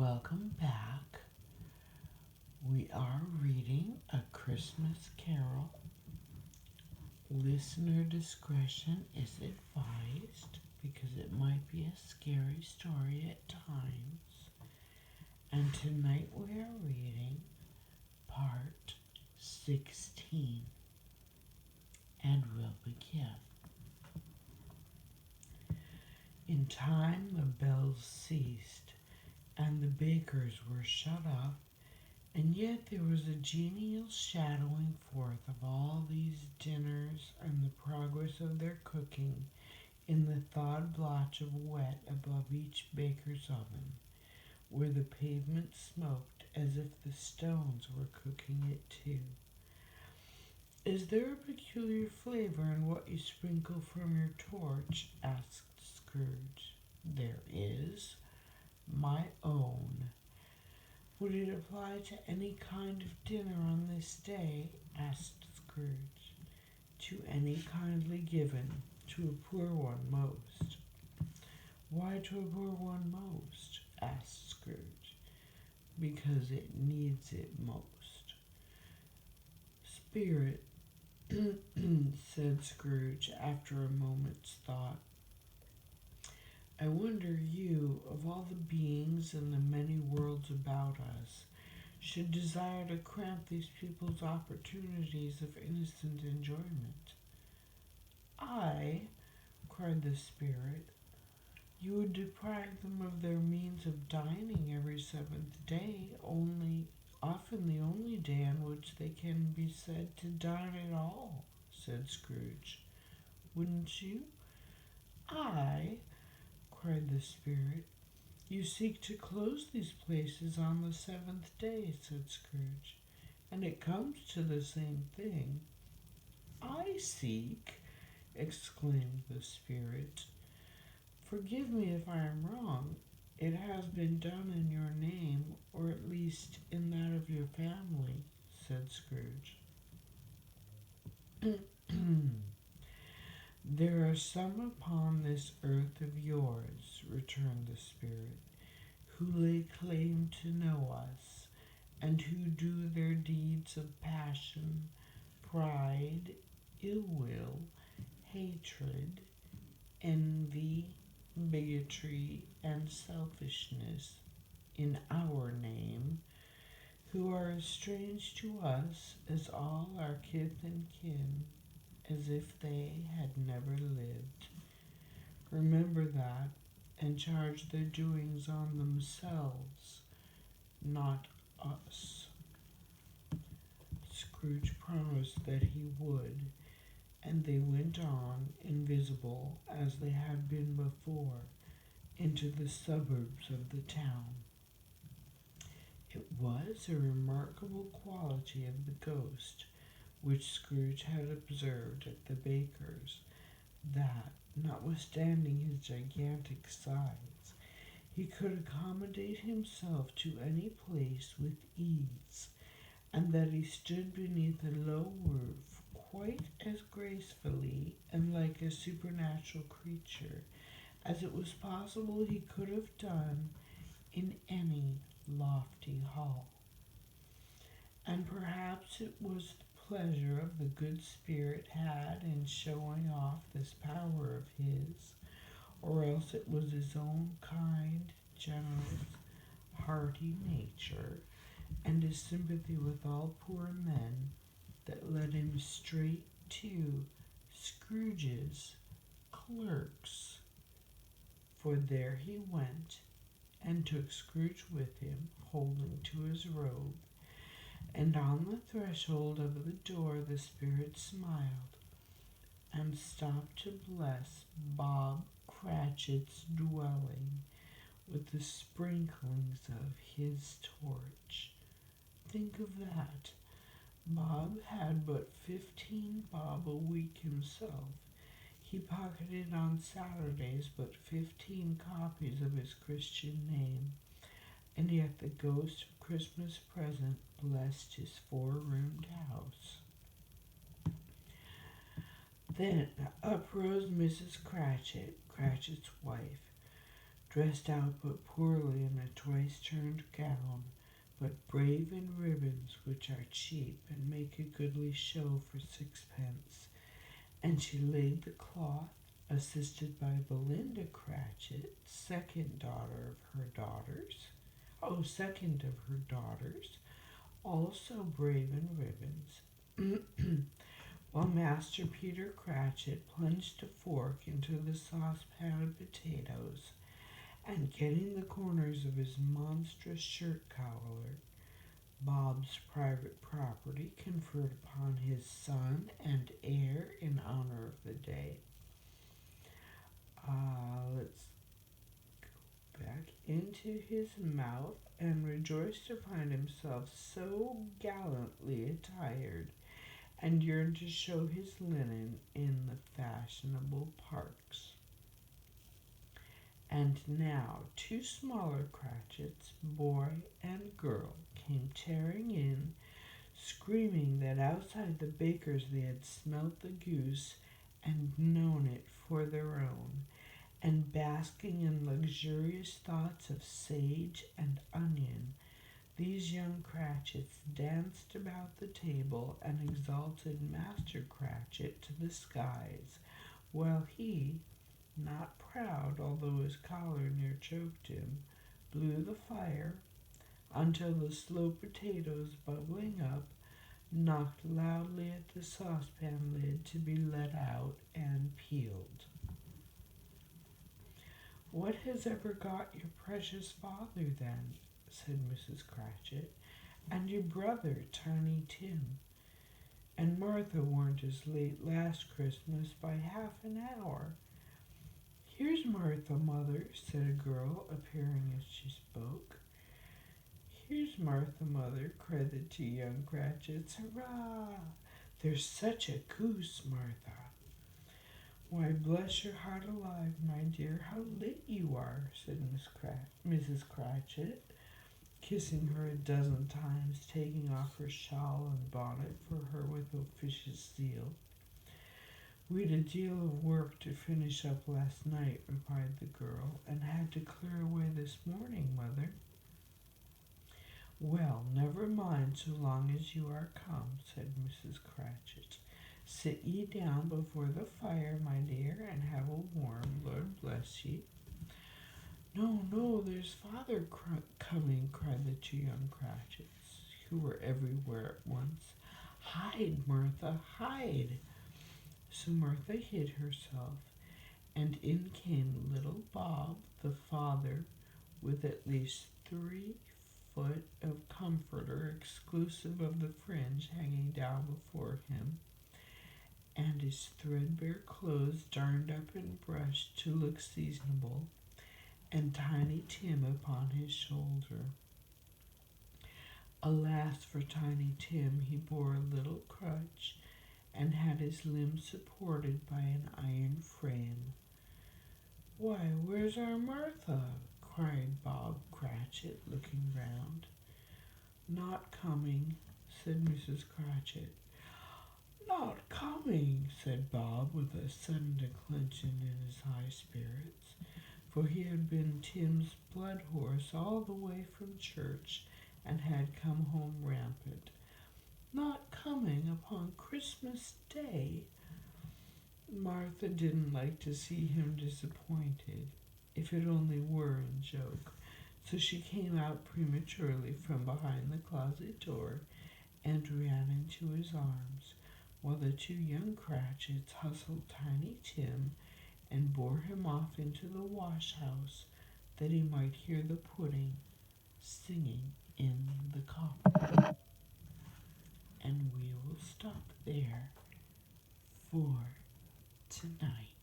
Welcome back. We are reading A Christmas Carol. Listener discretion is advised because it might be a scary story at times. And tonight we are reading part 16 and will begin. In time the bells ceased and the bakers were shut up, and yet there was a genial shadowing forth of all these dinners and the progress of their cooking in the thawed blotch of wet above each baker's oven, where the pavement smoked as if the stones were cooking it too. "Is there a peculiar flavor in what you sprinkle from your torch?" asked Scrooge. "There is. My own." "Would it apply to any kind of dinner on this day?" asked Scrooge. "To any kindly given, to a poor one most." "Why to a poor one most?" asked Scrooge. "Because it needs it most." "Spirit," said Scrooge after a moment's thought, "I wonder you, of all the beings in the many worlds about us, should desire to cramp these people's opportunities of innocent enjoyment." "I?" cried the Spirit. "You would deprive them of their means of dining every seventh day, often the only day on which they can be said to dine at all," said Scrooge. "Wouldn't you?" "I?" cried the Spirit. "You seek to close these places on the seventh day," said Scrooge, "and it comes to the same thing." "I seek!" exclaimed the Spirit. "Forgive me if I am wrong. It has been done in your name, or at least in that of your family," said Scrooge. "There are some upon this earth of yours," returned the Spirit, "who lay claim to know us, and who do their deeds of passion, pride, ill will, hatred, envy, bigotry, and selfishness in our name, who are as strange to us as all our kith and kin, as if they had never lived. Remember that, and charge their doings on themselves, not us." Scrooge promised that he would, and they went on, invisible as they had been before, into the suburbs of the town. It was a remarkable quality of the ghost which Scrooge had observed at the baker's, that, notwithstanding his gigantic size, he could accommodate himself to any place with ease, and that he stood beneath a low roof quite as gracefully and like a supernatural creature as it was possible he could have done in any lofty hall. And perhaps it was the pleasure of the good Spirit had in showing off this power of his, or else it was his own kind, generous, hearty nature, and his sympathy with all poor men, that led him straight to Scrooge's clerks. For there he went, and took Scrooge with him, holding to his robe, and on the threshold of the door the Spirit smiled, and stopped to bless Bob Cratchit's dwelling with the sprinklings of his torch. Think of that! Bob had but 15 bob a week himself. He pocketed on Saturdays but 15 copies of his Christian name, and yet the ghost of Christmas present blessed his four-roomed house. Then up rose Mrs. Cratchit, Cratchit's wife. dressed out but poorly in a twice-turned gown, but brave in ribbons which are cheap and make a goodly show for sixpence. And she laid the cloth, assisted by Belinda Cratchit, second of her daughters, also brave in ribbons, while Master Peter Cratchit plunged a fork into the saucepan of potatoes, and getting the corners of his monstrous shirt collar, Bob's private property, conferred upon his son and heir in honor of the day. Let's go back into his mouth, and rejoiced to find himself so gallantly attired, and yearned to show his linen in the fashionable parks. And now 2 smaller Cratchits, boy and girl, came tearing in, screaming that outside the baker's they had smelt the goose and known it for their own, and basking in luxurious thoughts of sage and onion, these young Cratchits danced about the table and exalted Master Cratchit to the skies, while he, not proud, although his collar near choked him, blew the fire until the slow potatoes, bubbling up, knocked loudly at the saucepan lid to be let out and peeled. "What has ever got your precious father, then?" said Mrs. Cratchit, "and your brother, Tiny Tim? And Martha weren't as late last Christmas by half an hour." "Here's Martha, mother," said a girl, appearing as she spoke. "Here's Martha, mother," cried the 2 young Cratchits. "Hurrah! There's such a goose, Martha." "Why, bless your heart alive, my dear, how late you are," said Mrs. Cratchit, kissing her a dozen times, taking off her shawl and bonnet for her with officious zeal. "We'd a deal of work to finish up last night," replied the girl, "and had to clear away this morning, mother." "Well, never mind so long as you are come," said Mrs. Cratchit. "Sit ye down before the fire, my dear, and have a warm, Lord bless ye." "No, no, there's father coming," cried the 2 young Cratchits, who were everywhere at once. "Hide, Martha, hide!" So Martha hid herself, and in came little Bob, the father, with at least 3 foot of comforter, exclusive of the fringe, hanging down before him, and his threadbare clothes darned up and brushed to look seasonable, and Tiny Tim upon his shoulder. Alas for Tiny Tim, he bore a little crutch, and had his limbs supported by an iron frame. "Why, where's our Martha?" cried Bob Cratchit, looking round. "Not coming," said Mrs. Cratchit. "Not coming," said Bob, with a sudden declension in his high spirits, for he had been Tim's blood horse all the way from church, and had come home rampant. "Not coming upon Christmas Day!" Martha didn't like to see him disappointed, if it only were in joke, so she came out prematurely from behind the closet door and ran into his arms, while the 2 young Cratchits hustled Tiny Tim and bore him off into the wash-house, that he might hear the pudding singing in the copper. And we will stop there for tonight.